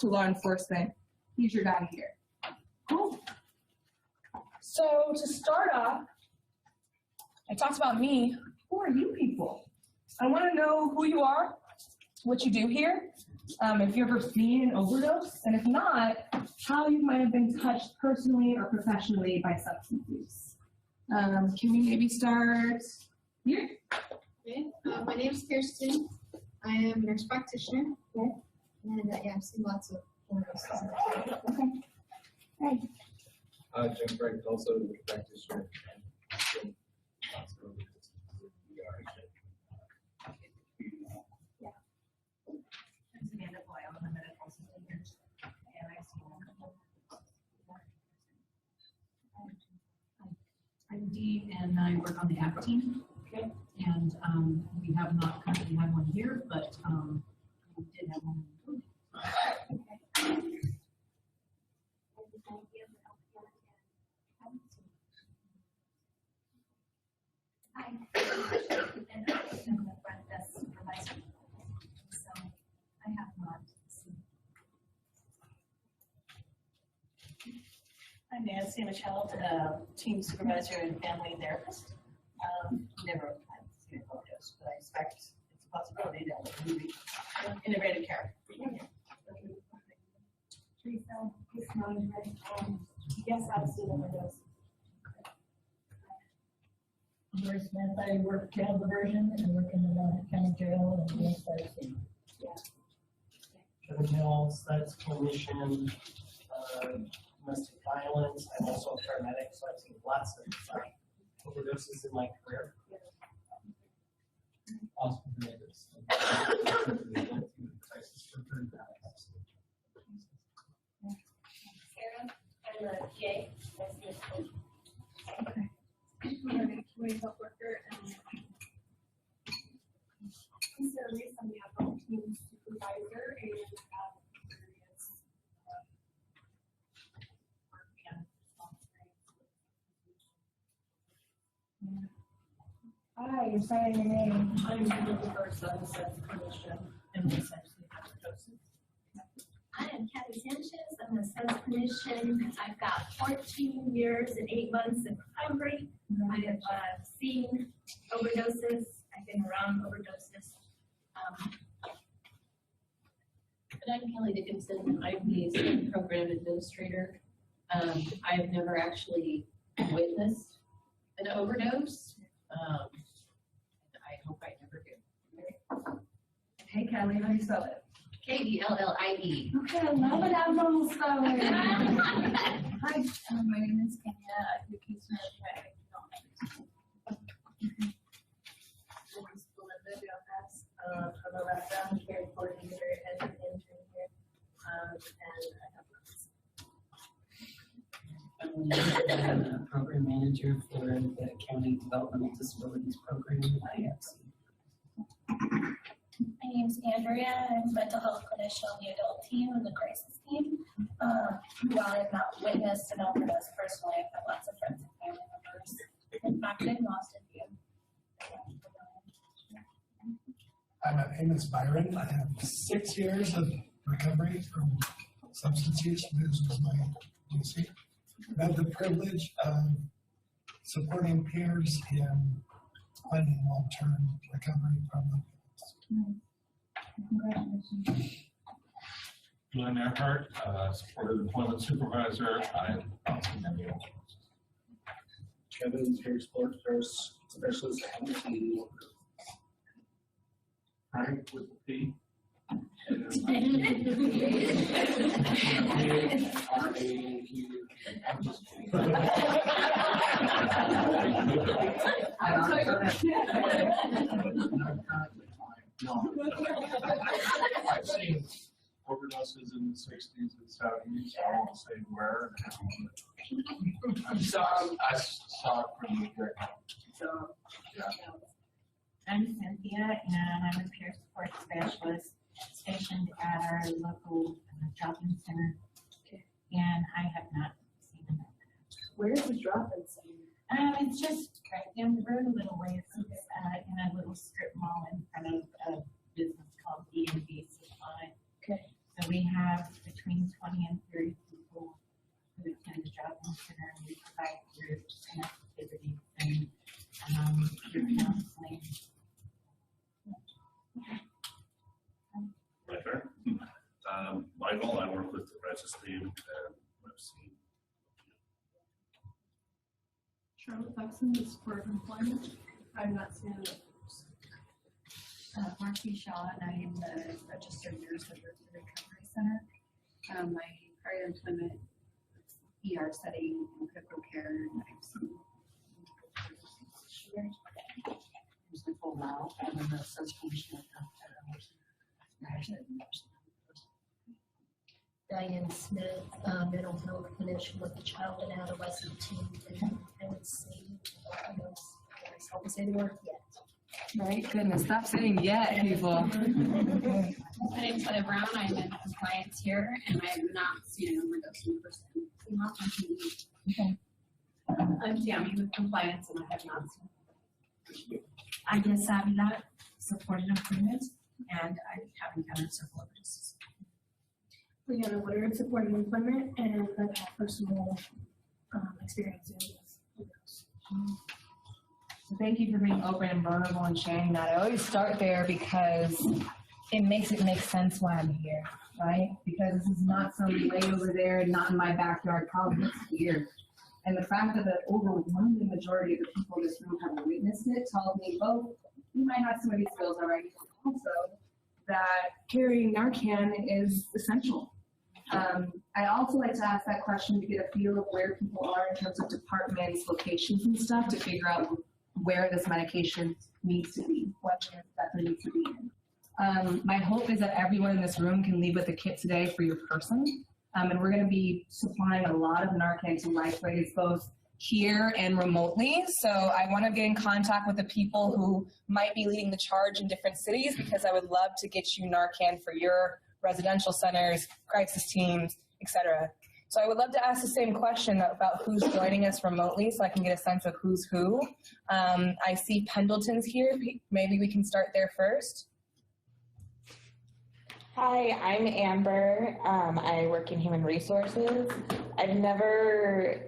to law enforcement, he's your guy here. Cool. So to start off, I talked about me. Who are you people? I want to know who you are, what you do here, if you've ever seen an overdose, and if not, how you might have been touched personally or professionally by substance use. Can we maybe start here? Okay. My name is Kirsten. I am a nurse practitioner. Okay. And I've seen lots of overdoses. Okay. Right. Jim Frank, also a nurse practitioner. It's Amanda Boyle. I'm a medical assistant here, and I've seen a couple. I'm Dee, and I work on the ACT team. Okay. And we have not currently had one here, but we did have one in the building. Hi, and I'm the front desk supervisor, so I have not seen. I'm Nancy Michelle, team supervisor and family therapist. Never had seen a overdose, but I expect it's a possibility that we will be integrated care. Teresa, this management, yes, I've seen overdose. Doris Smith, I work jail diversion and work in the county jail and yes, I've seen. Kevin Hills, that's clinician, domestic violence. I'm also a paramedic, so I've seen lots of overdoses in my career. Austin Davis. Sarah, I'm a PA. Okay. I'm a community health worker and Sarah Reese, I'm the adult team supervisor and have experience working on response. Hi, you're signing your name. I'm the first clinician and essentially overdoses. I am Kathy Sanchez. I'm a SENS clinician. I've got 14 years and 8 months in recovery. I have seen overdoses. I've been around overdoses. And I'm Kelly Dickinson. I'm the student program administrator. I've never actually witnessed an overdose. I hope I never do. Hey, Kelly, how do you spell it? K-E-L-L-I-E. Okay, I love it. I'm almost spelling. Hi, my name is Kenya. I'm the case manager. I'm a background care coordinator and an intern here, and I have I'm a program manager for the County Developmental Disabilities Program at IFC. My name is Andrea. I'm a mental health clinician on the adult team and the crisis team. While I've not witnessed an overdose personally, I've had lots of friends and family members. In fact, I've lost a few. Hi, my name is Byron. I have 6 years of recovery from substance use. This was my DC. I have the privilege of supporting peers in finding long-term recovery from Congratulations. Glenn Earhart, supported employment supervisor. I'm bouncing on the overdose. Kevin Terry Sports Nurse Specialist at the Frank with the P. No. I've seen overdoses in the 60s and 70s. I won't say where. I saw it from the get-go. So, Yeah. I'm Cynthia, and I'm a peer support specialist stationed at our local drop-in center, and I have not seen an overdose. Where is the drop-in center? It's just right down the road a little ways. It's in a little strip mall in front of a business called D&B Supply. Okay. So we have between 20 and 30 people who attend the Job Center, and we provide groups and activities and group counseling. My turn. Michael, I work with the crisis team and I've seen. Charlotte Buxton, the support of employment. I've not seen it. Marcy Shaw, and I am the registered nurse at the Recovery Center. My prior employment was ER setting and critical care, and I've seen. There's the full now, and then the association of Diane Smith, mental health clinician with the child and adolescent team, and I would say, I would say the word yet. Right, goodness, stop saying yet, people. My name's Heather Brown. I'm in compliance here, and I have not seen an overdose in person. Okay. I'm Tammy with compliance, and I have not seen. I guess that supported employment, and I have encountered several overdoses. Leanna Woodard, supporting employment, and I've had personal experiences with overdose. So thank you for being open and vulnerable and sharing that. I always start there because it makes sense why I'm here, right? Because this is not some way over there, not in my backyard problem. It's here. And the fact that the overwhelming majority of the people in this room have witnessed it tells me both you might have some of these skills already, but also that carrying Narcan is essential. I also like to ask that question to get a feel of where people are in terms of departments, locations, and stuff to figure out where this medication needs to be, what that there needs to be in. My hope is that everyone in this room can leave with a kit today for your person. And we're going to be supplying a lot of Narcan to Lifeways, both here and remotely. So I want to get in contact with the people who might be leading the charge in different cities, because I would love to get you Narcan for your residential centers, crisis teams, etc. So I would love to ask the same question about who's joining us remotely so I can get a sense of who's who. I see Pendleton's here. Maybe we can start there first. Hi, I'm Amber. I work in human resources. I've never,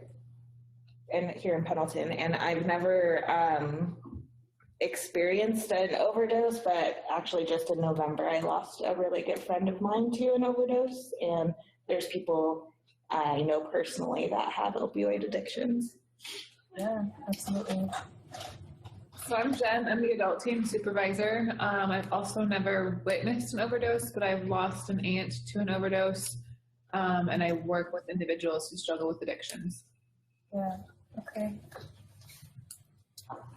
and here in Pendleton, and I've never experienced an overdose, but actually just in November, I lost a really good friend of mine to an overdose, and there's people I know personally that have opioid addictions. Yeah, absolutely. So I'm Jen, I'm the adult team supervisor. I've also never witnessed an overdose, but I've lost an aunt to an overdose, and I work with individuals who struggle with addictions. Yeah, okay.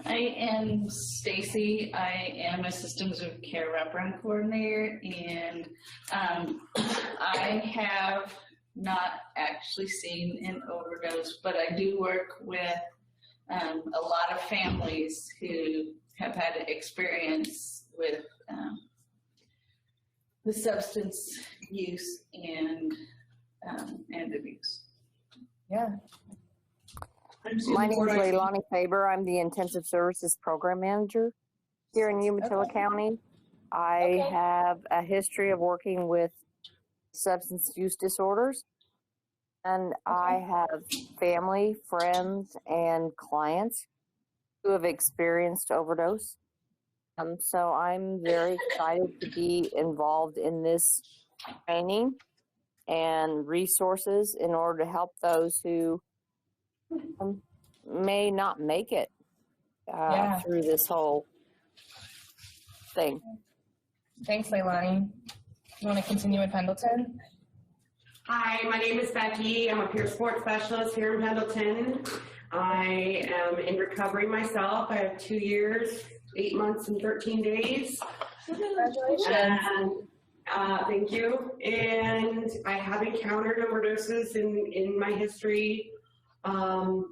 I am Stacy. I am a systems of care wraparound coordinator, and I have not actually seen an overdose, but I do work with a lot of families who have had experience with the substance use and abuse. Yeah. My name is Leilani Faber. I'm the Intensive Services Program Manager here in Umatilla County. I have a history of working with substance use disorders, and I have family, friends, and clients who have experienced overdose. So I'm very excited to be involved in this training and resources in order to help those who may not make it through this whole thing. Thanks, Leilani. You want to continue in Pendleton? Hi, my name is Becky. I'm a peer support specialist here in Pendleton. I am in recovery myself. I have 2 years, 8 months, and 13 days. Congratulations. And, thank you. And I have encountered overdoses in my history, and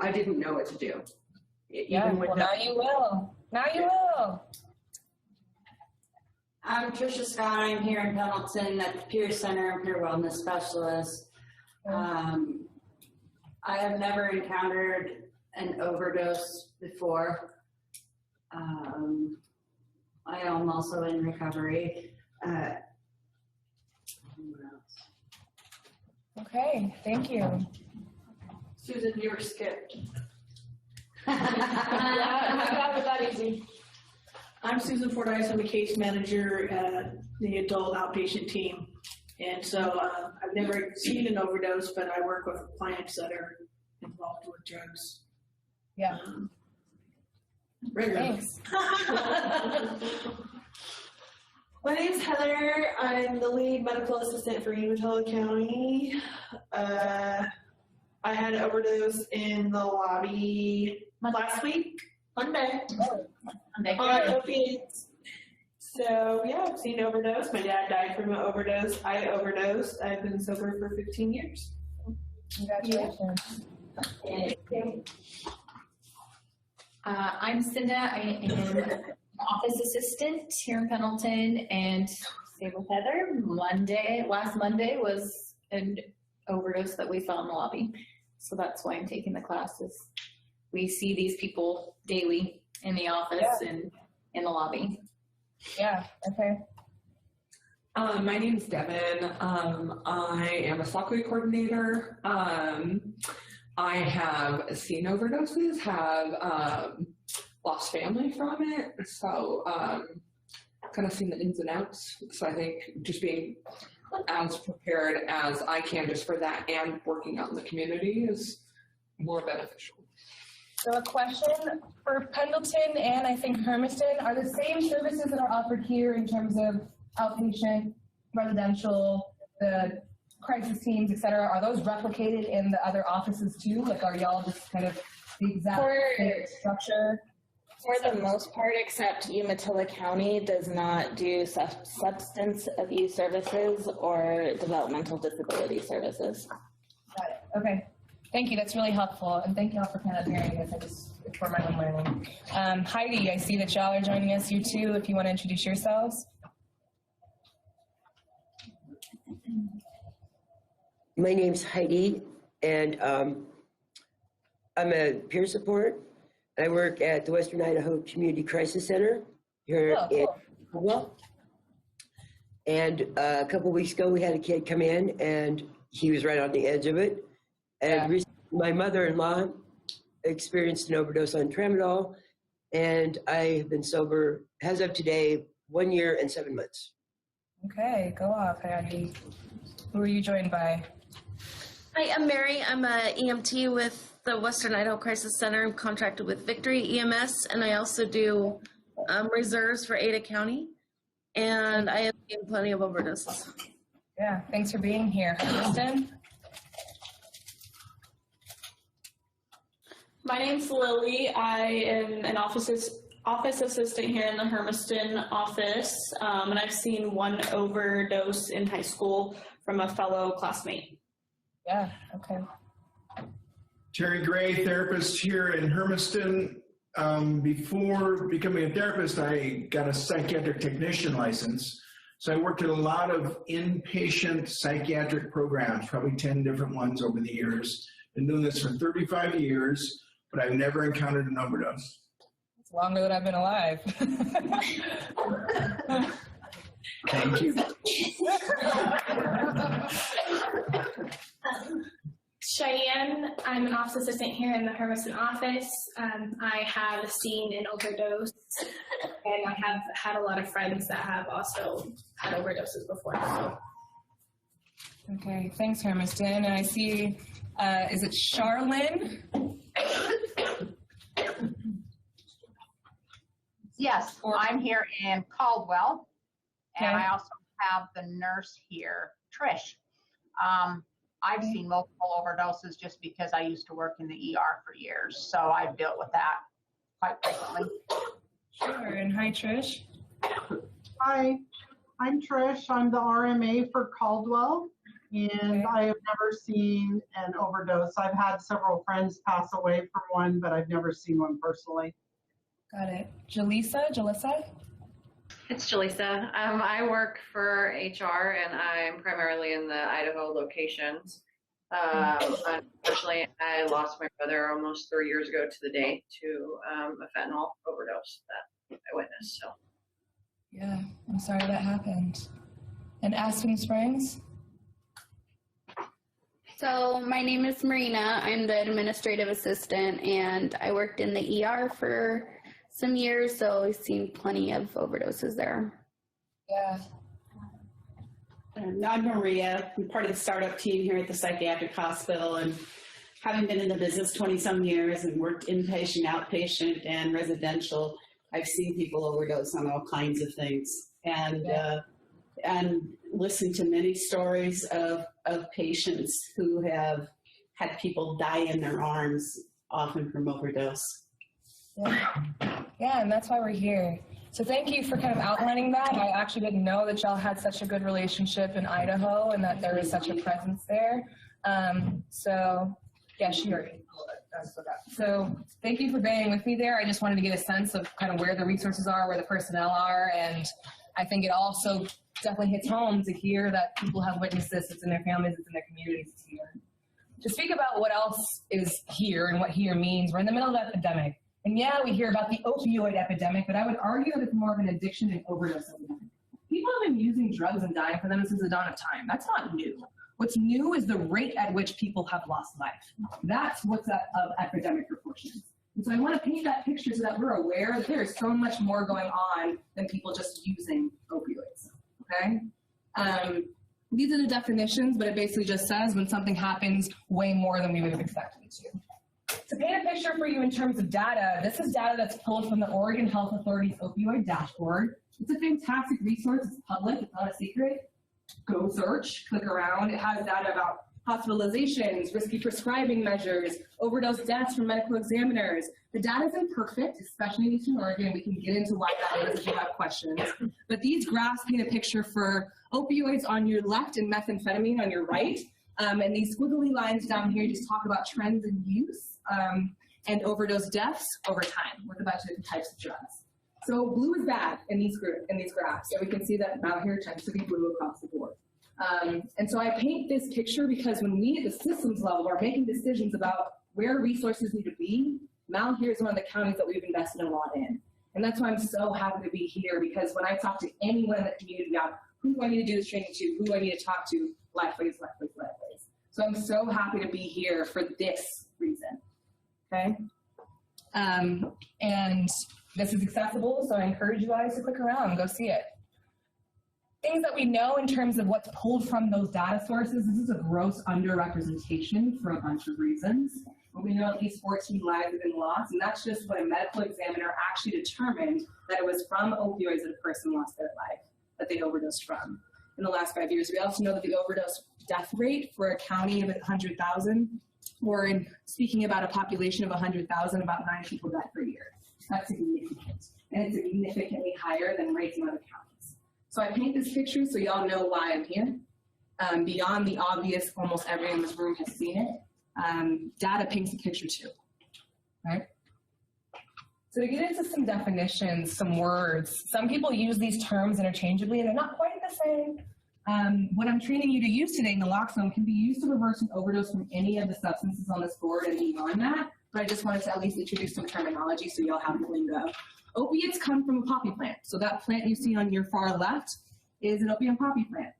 I didn't know what to do. Yeah, well, now you will. Now you will. I'm Tricia Scott. I'm here in Pendleton at the Peer Center and Peer Wellness Specialist. I have never encountered an overdose before. I am also in recovery. Okay, thank you. Susan, you were skipped. That was that easy. I'm Susan Fordyce. I'm a case manager at the adult outpatient team. And so I've never seen an overdose, but I work with clients that are involved with drugs. Yeah. Regularly. Thanks. My name's Heather. I'm the lead medical assistant for Umatilla County. I had an overdose in the lobby last week, Monday. On opiates. So yeah, I've seen overdose. My dad died from an overdose. I overdosed. I've been sober for 15 years. Congratulations. I'm Cinda. I am an office assistant here in Pendleton, and same with Heather. Last Monday was an overdose that we saw in the lobby. So that's why I'm taking the classes. We see these people daily in the office and in the lobby. Yeah, okay. My name is Devin. I am a SOCWI coordinator. I have seen overdoses, have lost family from it, so kind of seen the ins and outs. So I think just being as prepared as I can just for that and working out in the community is more beneficial. So a question for Pendleton and I think Hermiston, are the same services that are offered here in terms of outpatient, residential, the crisis teams, et cetera, are those replicated in the other offices too? Like, are y'all just kind of the exact same structure? For the most part, except Umatilla County does not do substance abuse services or developmental disability services. Got it. Okay. Thank you. That's really helpful. And thank you all for kind of hearing this. It's for my own learning. Heidi, I see that y'all are joining us. You too, if you want to introduce yourselves. My name's Heidi, and I'm a peer support. I work at the Western Idaho Community Crisis Center here in Caldwell. And a couple weeks ago, we had a kid come in, and he was right on the edge of it. And recently, my mother-in-law experienced an overdose on tramadol, and I have been sober, as of today, 1 year and 7 months. Okay, go off, Heidi. Who are you joined by? Hi, I'm Mary. I'm a EMT with the Western Idaho Crisis Center. I'm contracted with Victory EMS, and I also do reserves for Ada County. And I have seen plenty of overdoses. Yeah, thanks for being here. Kristen? My name's Lily. I am an office assistant here in the Hermiston office, and I've seen one overdose in high school from a fellow classmate. Yeah, okay. Terry Gray, therapist here in Hermiston. Before becoming a therapist, I got a psychiatric technician license. So I worked at a lot of inpatient psychiatric programs, probably 10 different ones over the years. Been doing this for 35 years, but I've never encountered an overdose. It's longer than I've been alive. Thank you. Cheyenne, I'm an office assistant here in the Hermiston office. I have seen an overdose, and I have had a lot of friends that have also had overdoses before. So. Okay, thanks, Hermiston. And I see, is it Charlene? Yes, I'm here in Caldwell, and I also have the nurse here, Trish. I've seen multiple overdoses just because I used to work in the ER for years, so I've dealt with that quite frequently. Sure, and hi, Trish. Hi, I'm Trish. I'm the RMA for Caldwell, and I have never seen an overdose. I've had several friends pass away from one, but I've never seen one personally. Got it. Jalissa? It's Jaleesa. I work for HR, and I'm primarily in the Idaho locations. Unfortunately, I lost my brother almost 3 years ago to the day to a fentanyl overdose that I witnessed. So, Yeah, I'm sorry that happened. And Aspen Springs? So my name is Marina. I'm the administrative assistant, and I worked in the ER for some years, so I've seen plenty of overdoses there. Yeah. I'm Maria. I'm part of the startup team here at the psychiatric hospital, and having been in the business 20-some years and worked inpatient, outpatient, and residential, I've seen people overdose on all kinds of things, and listened to many stories of patients who have had people die in their arms, often from overdose. Yeah, and that's why we're here. So thank you for kind of outlining that. I actually didn't know that y'all had such a good relationship in Idaho and that there was such a presence there. So yeah, she already pulled it. So thank you for being with me there. I just wanted to get a sense of kind of where the resources are, where the personnel are, and I think it also definitely hits home to hear that people have witnessed this. It's in their families, it's in their communities, it's here. To speak about what else is here and what here means, we're in the middle of an epidemic. And yeah, we hear about the opioid epidemic, but I would argue that it's more of an addiction and overdose epidemic. People have been using drugs and dying from them since the dawn of time. That's not new. What's new is the rate at which people have lost life. That's what's of epidemic proportions. And so I want to paint that picture so that we're aware that there is so much more going on than people just using opioids, okay? These are the definitions, but it basically just says when something happens way more than we would have expected it to. To paint a picture for you in terms of data, this is data that's pulled from the Oregon Health Authority's opioid dashboard. It's a fantastic resource. It's public. It's not a secret. Go search, click around. It has data about hospitalizations, risky prescribing measures, overdose deaths from medical examiners. The data is imperfect, especially in Eastern Oregon. We can get into why that is if you have questions. But these graphs paint a picture for opioids on your left and methamphetamine on your right. And these squiggly lines down here just talk about trends in use and overdose deaths over time with a bunch of different types of drugs. So blue is bad in these graphs. So we can see that out here tends to be blue across the board. And so I paint this picture because when we at the systems level are making decisions about where resources need to be, Mount here is one of the counties that we've invested a lot in. And that's why I'm so happy to be here, because when I talk to anyone in the community about who do I need to do this training to, who do I need to talk to, Lifeways. So I'm so happy to be here for this reason, okay? And this is accessible, so I encourage you guys to click around and go see it. Things that we know in terms of what's pulled from those data sources, this is a gross underrepresentation for a bunch of reasons. But we know at least 14 lives have been lost, and that's just what a medical examiner actually determined that it was from opioids that a person lost their life, that they overdosed from in the last 5 years. We also know that the overdose death rate for a county of 100,000, or in speaking about a population of 100,000, about 9 people die per year. That's significant, and it's significantly higher than rates in other counties. So I paint this picture so y'all know why I'm here. Beyond the obvious, almost everyone in this room has seen it. Data paints a picture too, right? So to get into some definitions, some words, some people use these terms interchangeably and they're not quite the same. What I'm training you to use today, naloxone, can be used to reverse an overdose from any of the substances on this board and beyond that, but I just wanted to at least introduce some terminology so y'all have the lingo. Opiates come from a poppy plant. So that plant you see on your far left is an opium poppy plant.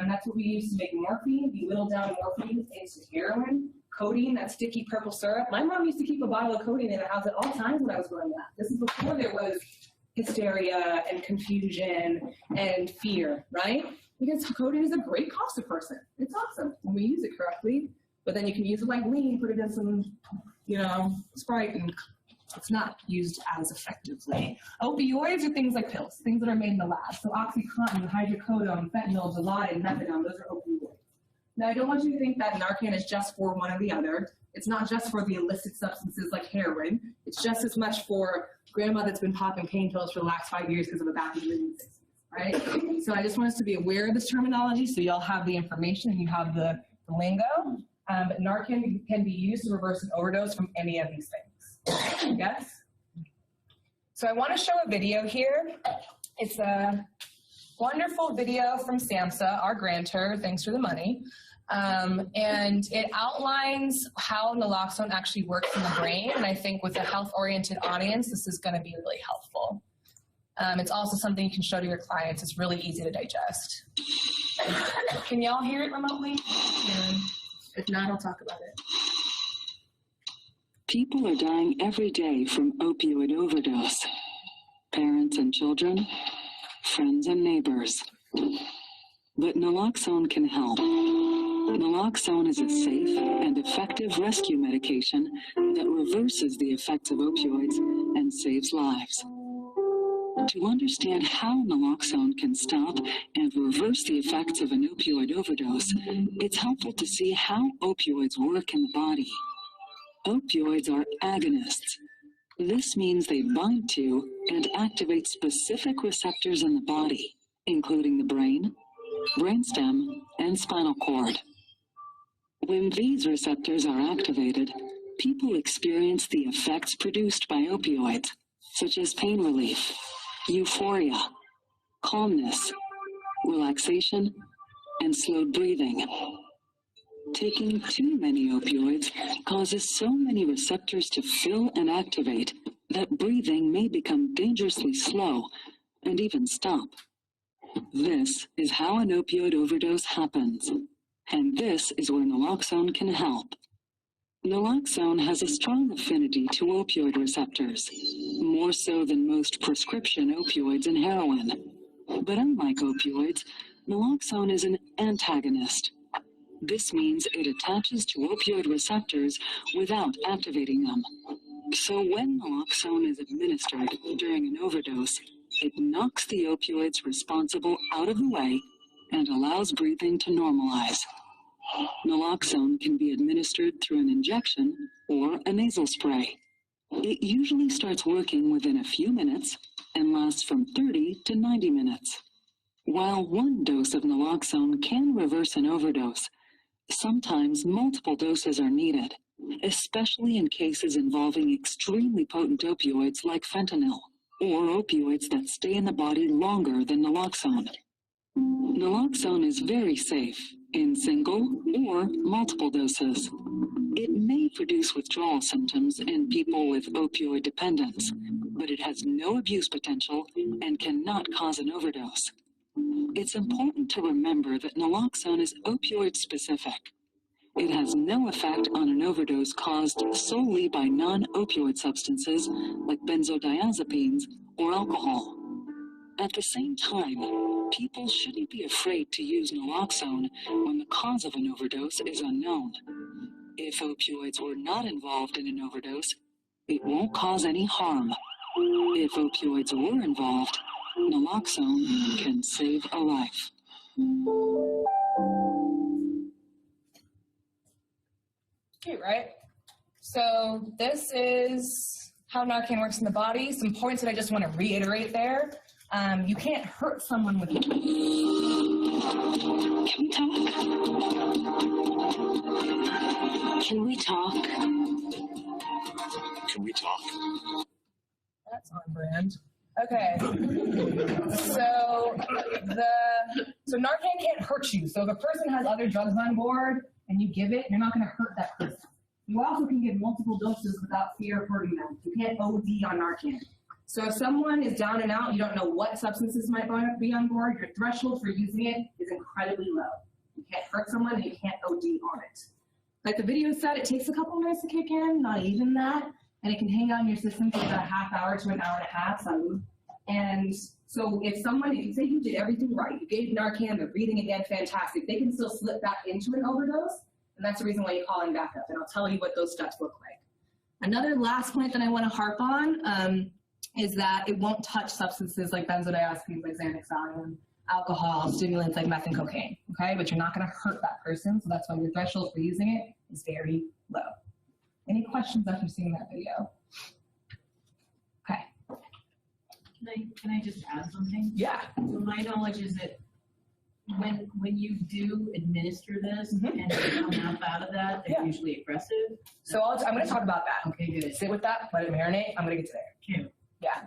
That's what we use to make morphine. We whittle down morphine into heroin. Codeine, that sticky purple syrup. My mom used to keep a bottle of codeine in her house at all times when I was growing up. This is before there was hysteria and confusion and fear, right? Because codeine is a great cough suppressant. It's awesome when we use it correctly, but then you can use it like lean, put it in some, Sprite, and it's not used as effectively. Opioids are things like pills, things that are made in the lab. So OxyContin, hydrocodone, fentanyl, Dilaudid, methadone, those are opioids. Now, I don't want you to think that Narcan is just for one or the other. It's not just for the illicit substances like heroin. It's just as much for grandma that's been popping pain pills for the last 5 years because of a back injury in the 60s, right? So I just want us to be aware of this terminology so y'all have the information and you have the lingo. But Narcan can be used to reverse an overdose from any of these things. Yes? So I want to show a video here. It's a wonderful video from SAMHSA, our grantor, thanks for the money. And it outlines how naloxone actually works in the brain. And I think with a health-oriented audience, this is going to be really helpful. It's also something you can show to your clients. It's really easy to digest. Can y'all hear it remotely? If not, I'll talk about it. People are dying every day from opioid overdose. Parents and children, friends and neighbors. But naloxone can help. Naloxone is a safe and effective rescue medication that reverses the effects of opioids and saves lives. To understand how naloxone can stop and reverse the effects of an opioid overdose, it's helpful to see how opioids work in the body. Opioids are agonists. This means they bind to and activate specific receptors in the body, including the brain, brainstem, and spinal cord. When these receptors are activated, people experience the effects produced by opioids, such as pain relief, euphoria, calmness, relaxation, and slowed breathing. Taking too many opioids causes so many receptors to fill and activate that breathing may become dangerously slow and even stop. This is how an opioid overdose happens, and this is where naloxone can help. Naloxone has a strong affinity to opioid receptors, more so than most prescription opioids and heroin. But unlike opioids, naloxone is an antagonist. This means it attaches to opioid receptors without activating them. So when naloxone is administered during an overdose, it knocks the opioids responsible out of the way and allows breathing to normalize. Naloxone can be administered through an injection or a nasal spray. It usually starts working within a few minutes and lasts from 30 to 90 minutes. While one dose of naloxone can reverse an overdose, sometimes multiple doses are needed, especially in cases involving extremely potent opioids like fentanyl, or opioids that stay in the body longer than naloxone. Naloxone is very safe in single or multiple doses. It may produce withdrawal symptoms in people with opioid dependence, but it has no abuse potential and cannot cause an overdose. It's important to remember that naloxone is opioid specific. It has no effect on an overdose caused solely by non-opioid substances like benzodiazepines or alcohol. At the same time, people shouldn't be afraid to use naloxone when the cause of an overdose is unknown. If opioids were not involved in an overdose, it won't cause any harm. If opioids were involved, naloxone can save a life. Okay, right? So this is how Narcan works in the body. Some points that I just want to reiterate there. You can't hurt someone with it. Can we talk? Can we talk? That's on brand. Okay. So Narcan can't hurt you. So if a person has other drugs on board and you give it, you're not going to hurt that person. You also can give multiple doses without fear of hurting them. You can't OD on Narcan. So if someone is down and out, you don't know what substances might be on board, your threshold for using it is incredibly low. You can't hurt someone and you can't OD on it. Like the video said, it takes a couple minutes to kick in, not even that, and it can hang out in your system for about a half hour to an hour and a half. And so if you say you did everything right, you gave Narcan, they're breathing again, fantastic, they can still slip back into an overdose, and that's the reason why you call in backup, and I'll tell you what those steps look like. Another last point that I want to harp on is that it won't touch substances like benzodiazepines, like Xanax, Valium, alcohol, stimulants like meth and cocaine, okay? But you're not going to hurt that person, so that's why your threshold for using it is very low. Any questions after seeing that video? Okay. Can I just add something? Yeah. So my knowledge is that when you do administer this and you come out of that, they're usually aggressive. So I'm going to talk about that. Okay, good. Sit with that, let it marinate. I'm going to get to there. Yeah. Yeah,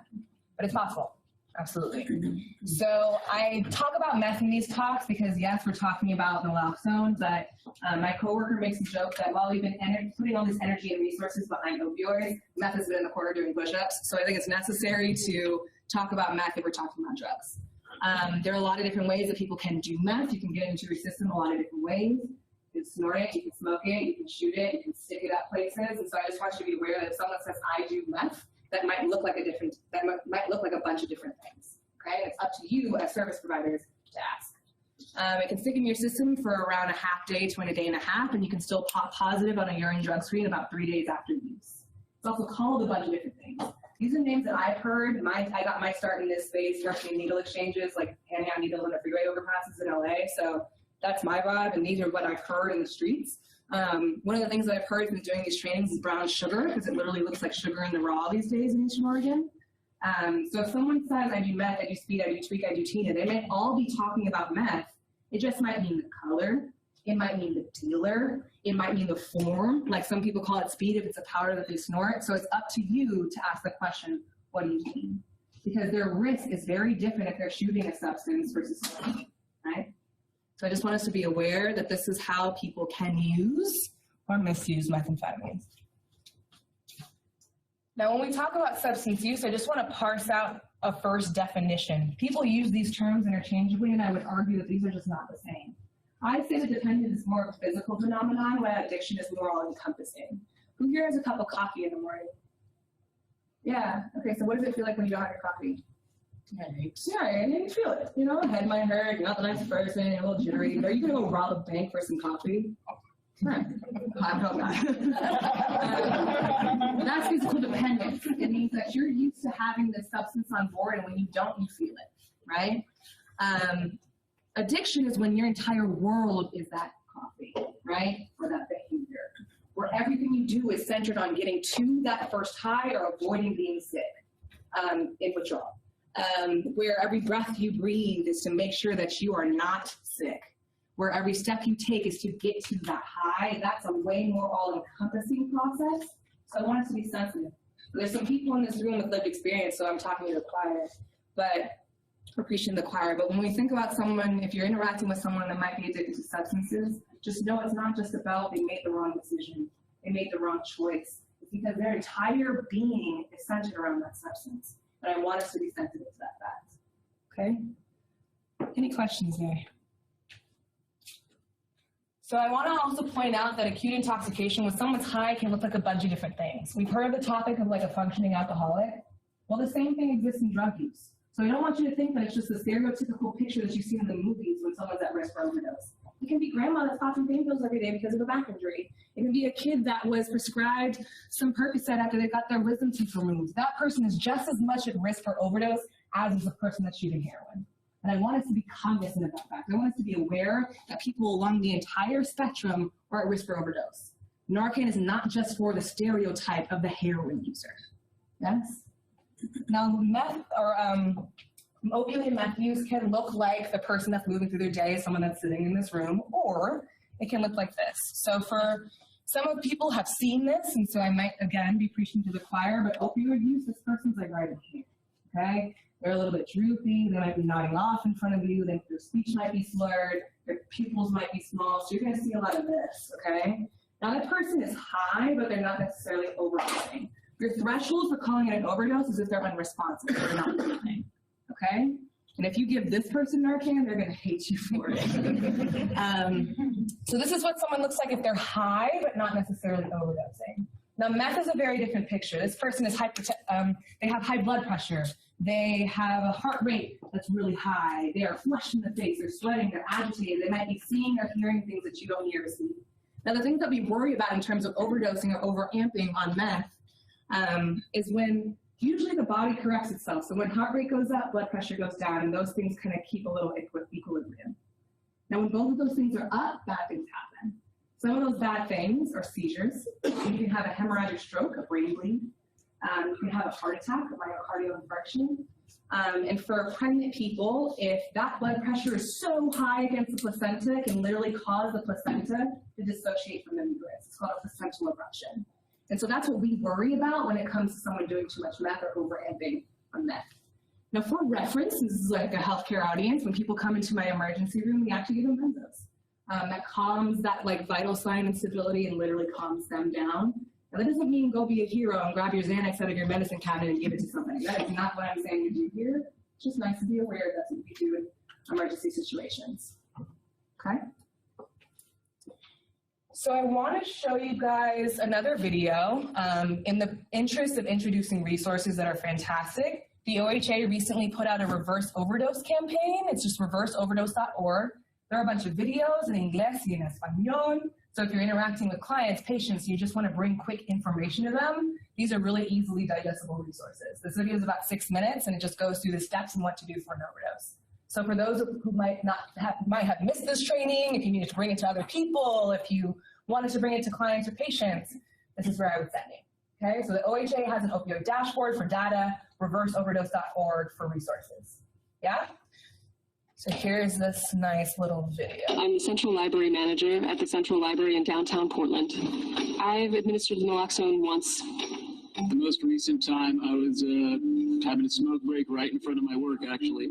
but it's possible. Absolutely. So I talk about meth in these talks because, yes, we're talking about naloxone, but my coworker makes a joke that while we've been putting all this energy and resources behind opioids, meth has been in the corner doing push-ups. So I think it's necessary to talk about meth if we're talking about drugs. There are a lot of different ways that people can do meth. You can get it into your system a lot of different ways. can snort it, you can smoke it, you can shoot it, you can stick it up places. And so I just want you to be aware that if someone says, I do meth, that might look like might look like a bunch of different things. Okay, it's up to you as service providers to ask. It can stick in your system for around a half day to a day and a half, and you can still pop positive on a urine drug screen about 3 days after use. It's also called a bunch of different things. These are names that I've heard. I got my start in this space working in needle exchanges, like handing out needles on the freeway overpasses in LA. So that's my vibe, and these are what I've heard in the streets. One of the things that I've heard from doing these trainings is brown sugar, because it literally looks like sugar in the raw these days in Eastern Oregon. So if someone says, I do meth, I do speed, I do tweak, I do Tina, they may all be talking about meth. It just might mean the color. It might mean the dealer. It might mean the form. Like some people call it speed if it's a powder that they snort. So it's up to you to ask the question, what do you mean? Because their risk is very different if they're shooting a substance versus snorting, right? So I just want us to be aware that this is how people can use or misuse methamphetamines. Now, when we talk about substance use, I just want to parse out a first definition. People use these terms interchangeably, and I would argue that these are just not the same. I'd say that dependence is more of a physical phenomenon, while addiction is more all-encompassing. Who here has a cup of coffee in the morning? Yeah. Okay, so what does it feel like when you don't have your coffee? Headaches. Yeah, and you feel it. You know, head might hurt, you're not the nicest person, you're a little jittery. Are you going to go rob a bank for some coffee? Right. I hope not. That's physical dependence. It means that you're used to having this substance on board, and when you don't, you feel it, right? Addiction is when your entire world is that coffee, right? Or that behavior, where everything you do is centered on getting to that first high or avoiding being sick in withdrawal. Where every breath you breathe is to make sure that you are not sick. Where every step you take is to get to that high. That's a way more all-encompassing process. So I want us to be sensitive. There's some people in this room with lived experience, so I'm talking to the choir, or preaching to the choir. But when we think about someone, if you're interacting with someone that might be addicted to substances, just know it's not just about they made the wrong decision, they made the wrong choice. It's because their entire being is centered around that substance. And I want us to be sensitive to that fact. Okay? Any questions there? So I want to also point out that acute intoxication, when someone's high, can look like a bunch of different things. We've heard of the topic of like a functioning alcoholic. Well, the same thing exists in drug use. So I don't want you to think that it's just the stereotypical picture that you see in the movies when someone's at risk for overdose. It can be grandma that's popping pain pills every day because of a back injury. It can be a kid that was prescribed some Percocet after they got their wisdom teeth removed. That person is just as much at risk for overdose as is the person that's shooting heroin. And I want us to be cognizant of that fact. I want us to be aware that people along the entire spectrum are at risk for overdose. Narcan is not just for the stereotype of the heroin user. Yes? Now, meth or opioid meth use can look like the person that's moving through their day, someone that's sitting in this room, or it can look like this. So for some of people have seen this, and so I might, again, be preaching to the choir, but opioid use, this person's like right in here, okay? They're a little bit droopy, they might be nodding off in front of you, then their speech might be slurred, their pupils might be small, so you're gonna see a lot of this, okay? Now that person is high, but they're not necessarily overdosing. Your threshold for calling it an overdose is if they're unresponsive, they're not breathing, okay? And if you give this person Narcan, they're gonna hate you for it. So this is what someone looks like if they're high, but not necessarily overdosing. Now meth is a very different picture. This person is they have high blood pressure. They have a heart rate that's really high. They are flushed in the face. They're sweating. They're agitated. They might be seeing or hearing things that you don't hear or see. Now, the things that we worry about in terms of overdosing or overamping on meth is when usually the body corrects itself. So when heart rate goes up, blood pressure goes down, and those things kind of keep a little equilibrium. Now, when both of those things are up, bad things happen. Some of those bad things are seizures. You can have a hemorrhagic stroke, a brain bleed. You can have a heart attack, a myocardial infarction. And for pregnant people, if that blood pressure is so high against the placenta, it can literally cause the placenta to dissociate from the uterus. It's called a placental eruption. And so that's what we worry about when it comes to someone doing too much meth or overamping on meth. Now, for reference, this is like a healthcare audience. When people come into my emergency room, we actually give them benzos. That calms that like vital sign instability and literally calms them down. Now, that doesn't mean go be a hero and grab your Xanax out of your medicine cabinet and give it to somebody. That is not what I'm saying you do here. It's just nice to be aware that's what we do in emergency situations. Okay? So I want to show you guys another video. In the interest of introducing resources that are fantastic, the OHA recently put out a reverse overdose campaign. It's just reverseoverdose.org. There are a bunch of videos in English and in Espanol. So if you're interacting with clients, patients, you just want to bring quick information to them, these are really easily digestible resources. This video is about 6 minutes and it just goes through the steps and what to do for an overdose. So for those who might have missed this training, if you needed to bring it to other people, if you wanted to bring it to clients or patients, this is where I would send it. Okay, so the OHA has an opioid dashboard for data, reverseoverdose.org for resources. Yeah? So here's this nice little video. I'm the Central Library Manager at the Central Library in downtown Portland. I've administered naloxone once. The most recent time I was having a smoke break right in front of my work, actually.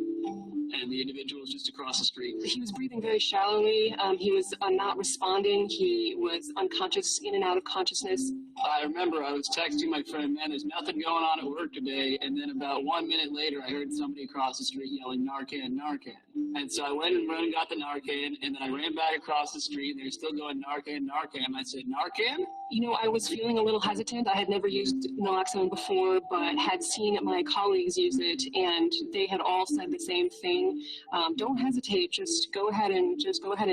And the individual was just across the street. He was breathing very shallowly. He was not responding. He was unconscious, in and out of consciousness. I remember I was texting my friend, man, there's nothing going on at work today. And then about 1 minute later, I heard somebody across the street yelling, Narcan, Narcan. And so I went and got the Narcan, and then I ran back across the street, and they were still going, Narcan, Narcan. I said, Narcan? You know, I was feeling a little hesitant. I had never used naloxone before, but had seen my colleagues use it, and they had all said the same thing. Don't hesitate. Just go ahead and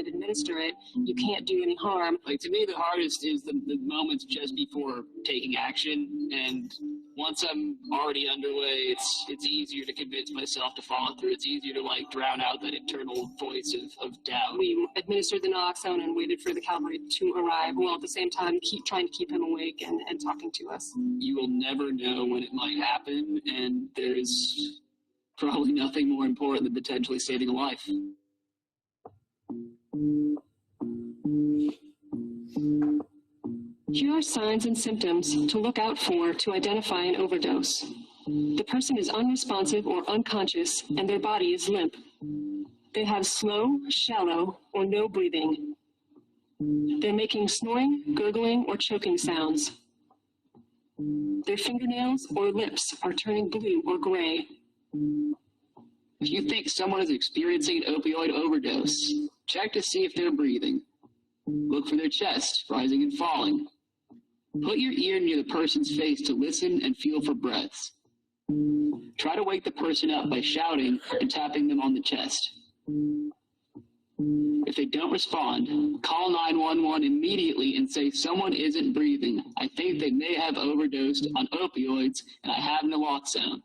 administer it. You can't do any harm. Like, to me, the hardest is the moments just before taking action, and once I'm already underway, it's easier to convince myself to follow through. It's easier to like drown out that internal voice of doubt. We administered the naloxone and waited for the cavalry to arrive, while at the same time trying to keep him awake and talking to us. You will never know when it might happen, and there's probably nothing more important than potentially saving a life. Here are signs and symptoms to look out for to identify an overdose. The person is unresponsive or unconscious, and their body is limp. They have slow, shallow, or no breathing. They're making snoring, gurgling, or choking sounds. Their fingernails or lips are turning blue or gray. If you think someone is experiencing an opioid overdose, check to see if they're breathing. Look for their chest rising and falling. Put your ear near the person's face to listen and feel for breaths. Try to wake the person up by shouting and tapping them on the chest. If they don't respond, call 911 immediately and say someone isn't breathing. I think they may have overdosed on opioids and I have naloxone.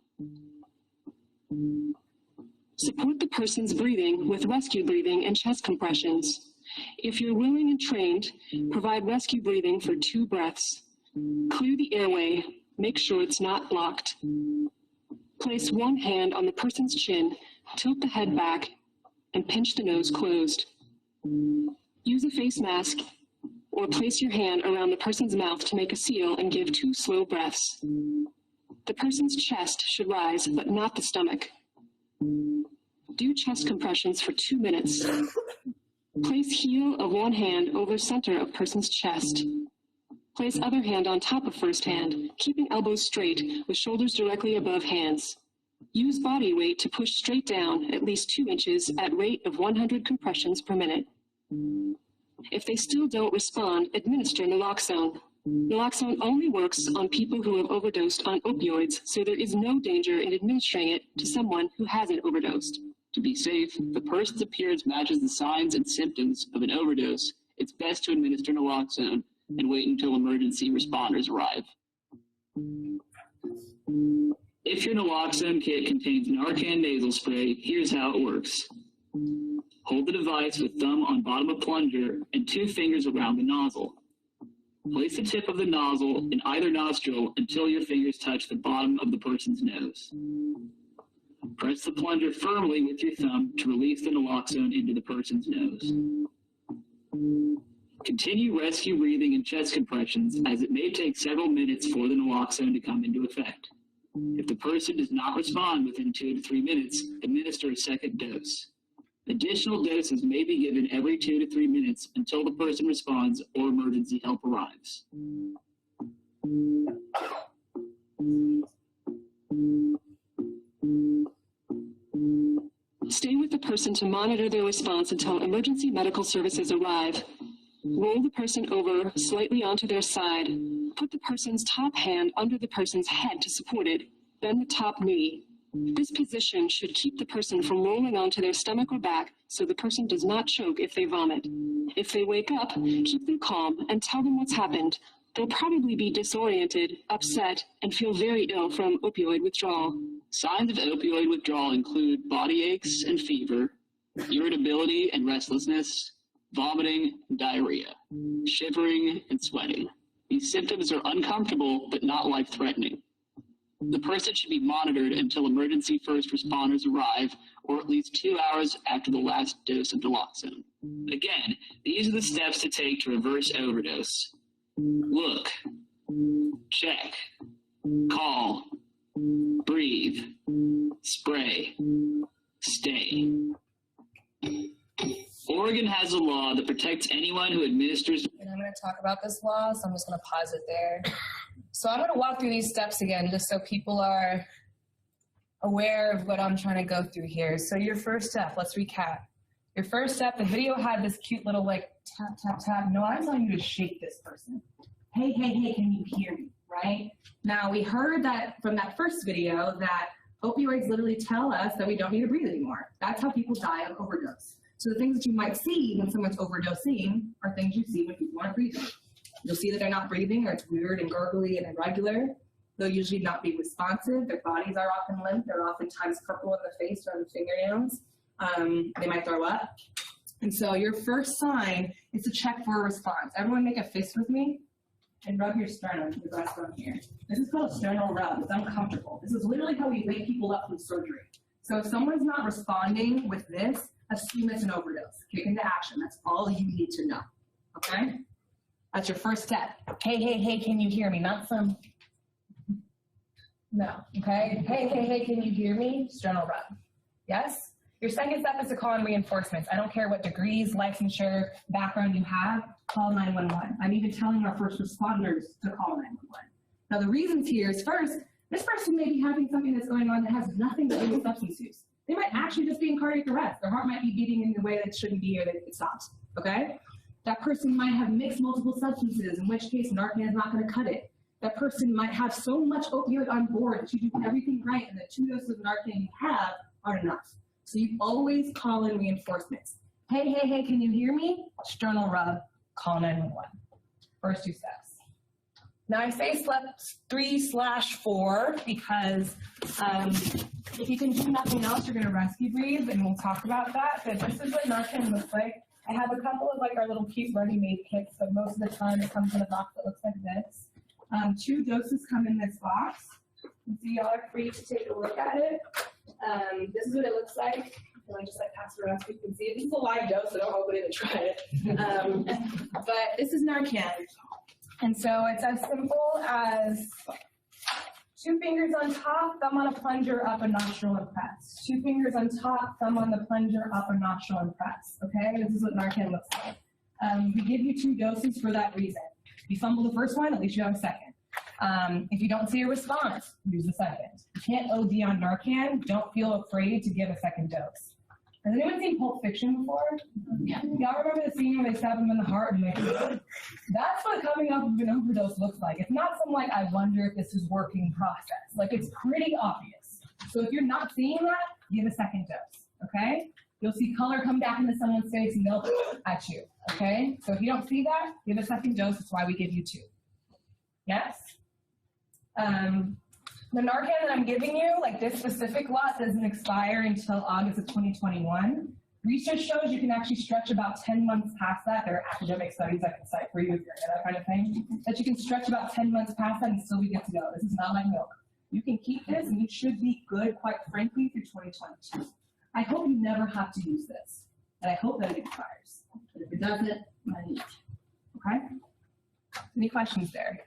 Support the person's breathing with rescue breathing and chest compressions. If you're willing and trained, provide rescue breathing for 2 breaths. Clear the airway, make sure it's not blocked. Place one hand on the person's chin, tilt the head back, and pinch the nose closed. Use a face mask, or place your hand around the person's mouth to make a seal and give 2 slow breaths. The person's chest should rise, but not the stomach. Do chest compressions for 2 minutes. Place heel of one hand over center of person's chest. Place other hand on top of first hand, keeping elbows straight with shoulders directly above hands. Use body weight to push straight down at least 2 inches at rate of 100 compressions per minute. If they still don't respond, administer naloxone. Naloxone only works on people who have overdosed on opioids, so there is no danger in administering it to someone who hasn't overdosed. To be safe, if the person's appearance matches the signs and symptoms of an overdose, it's best to administer naloxone and wait until emergency responders arrive. If your naloxone kit contains Narcan nasal spray, here's how it works. Hold the device with thumb on bottom of plunger and 2 fingers around the nozzle. Place the tip of the nozzle in either nostril until your fingers touch the bottom of the person's nose. Press the plunger firmly with your thumb to release the naloxone into the person's nose. Continue rescue breathing and chest compressions, as it may take several minutes for the naloxone to come into effect. If the person does not respond within 2 to 3 minutes, administer a second dose. Additional doses may be given every 2 to 3 minutes until the person responds or emergency help arrives. Stay with the person to monitor their response until emergency medical services arrive. Roll the person over slightly onto their side. Put the person's top hand under the person's head to support it. Bend the top knee. This position should keep the person from rolling onto their stomach or back so the person does not choke if they vomit. If they wake up, keep them calm and tell them what's happened. They'll probably be disoriented, upset, and feel very ill from opioid withdrawal. Signs of opioid withdrawal include body aches and fever, irritability and restlessness, vomiting, diarrhea, shivering, and sweating. These symptoms are uncomfortable but not life-threatening. The person should be monitored until emergency first responders arrive, or at least 2 hours after the last dose of naloxone. Again, these are the steps to take to reverse overdose. Look, check, call, breathe, spray, stay. Oregon has a law that protects anyone who administers. And I'm going to talk about this law, so I'm just going to pause it there. So I'm going to walk through these steps again, just so people are aware of what I'm trying to go through here. So your first step, let's recap. Your first step, the video had this cute little like tap, tap, tap. No, I'm telling you to shake this person. Hey, hey, hey, can you hear me, right? Now, we heard that from that first video that opioids literally tell us that we don't need to breathe anymore. That's how people die of overdose. So the things that you might see when someone's overdosing are things you see when people aren't breathing. You'll see that they're not breathing, or it's weird and gurgly and irregular. They'll usually not be responsive. Their bodies are often limp. They're oftentimes purple in the face or on the fingernails. They might throw up. And so your first sign is to check for a response. Everyone make a fist with me and rub your sternum to the breastbone here. This is called a sternal rub. It's uncomfortable. This is literally how we wake people up from surgery. So if someone's not responding with this, assume it's an overdose. Kick into action. That's all you need to know. Okay? That's your first step. Hey, hey, hey, can you hear me? Not some. No. Okay? Hey, hey, hey, can you hear me? Sternal rub. Yes? Your second step is to call in reinforcements. I don't care what degrees, licensure, background you have, call 911. I'm even telling our first responders to call 911. Now, the reasons here is first, this person may be having something that's going on that has nothing to do with substance use. They might actually just be in cardiac arrest. Their heart might be beating in the way that it shouldn't be or that it stops, okay? That person might have mixed multiple substances, in which case Narcan is not gonna cut it. That person might have so much opioid on board that you do everything right and the 2 doses of Narcan you have aren't enough. So you always call in reinforcements. Hey, hey, hey, can you hear me? Sternal rub, call 911. First 2 steps. Now I say step 3/4 because if you can do nothing else, you're gonna rescue breathe, and we'll talk about that. But this is what Narcan looks like. I have a couple of like our little cute ready-made kits, but most of the time it comes in a box that looks like this. 2 doses come in this box. So y'all are free to take a look at it. This is what it looks like. I just like pass it around so you can see it. This is a live dose, so don't open it and try it. But this is Narcan. And so it's as simple as 2 fingers on top, thumb on a plunger, up a nostril and press. 2 fingers on top, thumb on the plunger, up a nostril and press. Okay, this is what Narcan looks like. We give you 2 doses for that reason. If you fumble the first one, at least you have a second. If you don't see a response, use the second. You can't OD on Narcan. Don't feel afraid to give a second dose. Has anyone seen Pulp Fiction before? Yeah. Y'all remember the scene where they stab him in the heart and that's what coming up with an overdose looks like. It's not some like, I wonder if this is working process. Like, it's pretty obvious. So if you're not seeing that, give a second dose, okay? You'll see color come back into someone's face and they'll at you, okay? So if you don't see that, give a second dose. That's why we give you 2. Yes? The Narcan that I'm giving you, like this specific lot, doesn't expire until August of 2021. Research shows you can actually stretch about 10 months past that. There are academic studies I can cite for you if you're into that kind of thing, that you can stretch about 10 months past that and still be good to go. This is not like milk. You can keep this and you should be good, quite frankly, through 2022. I hope you never have to use this, and I hope that it expires. But if it doesn't, I need it. Okay? Any questions there?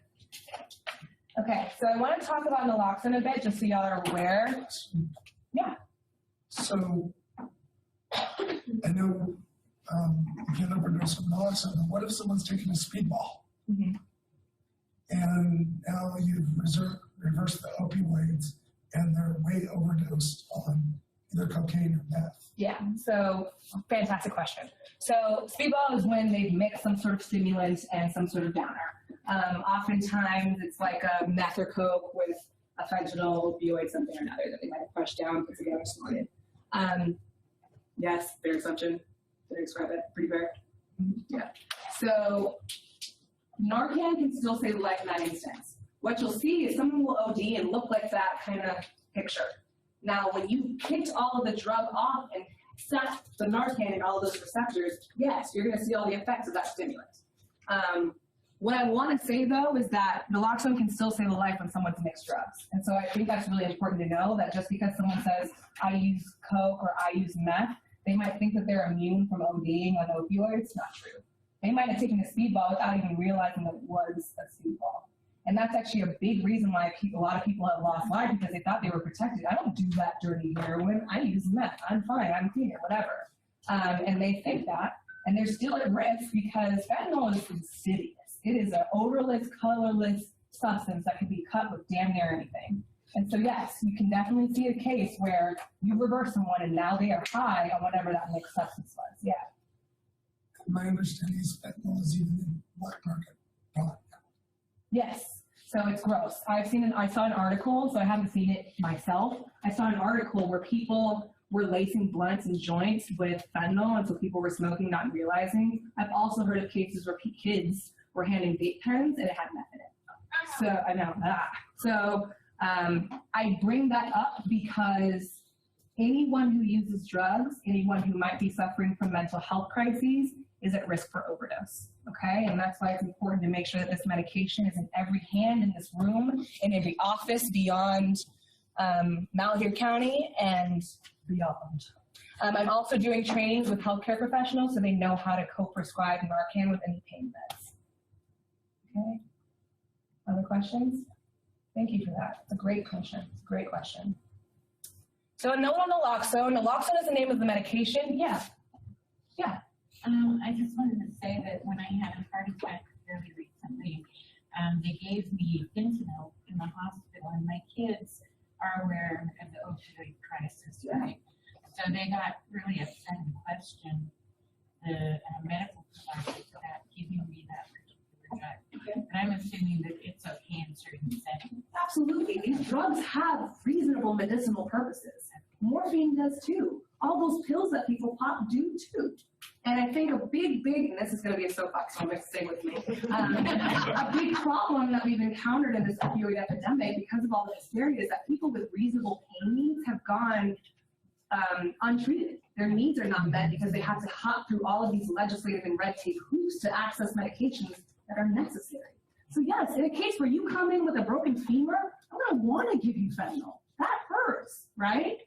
Okay, so I want to talk about naloxone a bit, just so y'all are aware. Yeah. So, I know you can overdose with naloxone, but what if someone's taking a speedball? Mm-hmm. And now you've reversed the opioids and they're way overdosed on either cocaine or meth? Yeah, so fantastic question. So speedball is when they've mixed some sort of stimulant and some sort of downer. Oftentimes it's like a meth or coke with a fentanyl, opioid, something or another that they might have crushed down, put together, snorted. Yes, fair assumption. Did I describe it pretty fair? Yeah. So Narcan can still save life in that instance. What you'll see is someone will OD and look like that kind of picture. Now, when you kicked all of the drug off and set the Narcan in all of those receptors, yes, you're going to see all the effects of that stimulant. What I want to say, though, is that naloxone can still save a life when someone's mixed drugs. And so I think that's really important to know, that just because someone says, I use coke or I use meth, they might think that they're immune from ODing on opioids. Not true. They might have taken a speedball without even realizing that it was a speedball. And that's actually a big reason why a lot of people have lost lives, because they thought they were protected. I don't do that dirty heroin. I use meth. I'm fine. I'm clean, whatever. And they think that. And they're still at risk because fentanyl is insidious. It is an odorless, colorless substance that can be cut with damn near anything. And so, yes, you can definitely see a case where you reverse someone and now they are high on whatever that mixed substance was. Yeah. My understanding is fentanyl is even in black market pot. Yes. So it's gross. I saw an article, so I haven't seen it myself. I saw an article where people were lacing blunts and joints with fentanyl, and so people were smoking, not realizing. I've also heard of cases where kids were handing vape pens and it had meth in it. So I know that. So I bring that up because anyone who uses drugs, anyone who might be suffering from mental health crises, is at risk for overdose. Okay, and that's why it's important to make sure that this medication is in every hand in this room, in every office beyond Malheur County and beyond. I'm also doing trainings with healthcare professionals so they know how to co-prescribe Narcan with any pain meds. Okay. Other questions? Thank you for that. It's a great question. It's a great question. So a note on naloxone. Naloxone is the name of the medication. Yeah. Yeah. I just wanted to say that when I had a heart attack fairly recently, they gave me fentanyl in the hospital, and my kids are aware of the opioid crisis, right? So they got really upset and questioned the medical providers about giving me that particular drug. But I'm assuming that it's okay in certain settings. Absolutely. These drugs have reasonable medicinal purposes. Morphine does too. All those pills that people pop do too. And I think a big, and this is going to be a soapbox, so I'm going to stay with me. A big problem that we've encountered in this opioid epidemic because of all the hysteria is that people with reasonable pain needs have gone untreated. Their needs are not met because they have to hop through all of these legislative and red tape hoops to access medications that are necessary. So yes, in a case where you come in with a broken femur, I'm going to want to give you fentanyl. That hurts, right?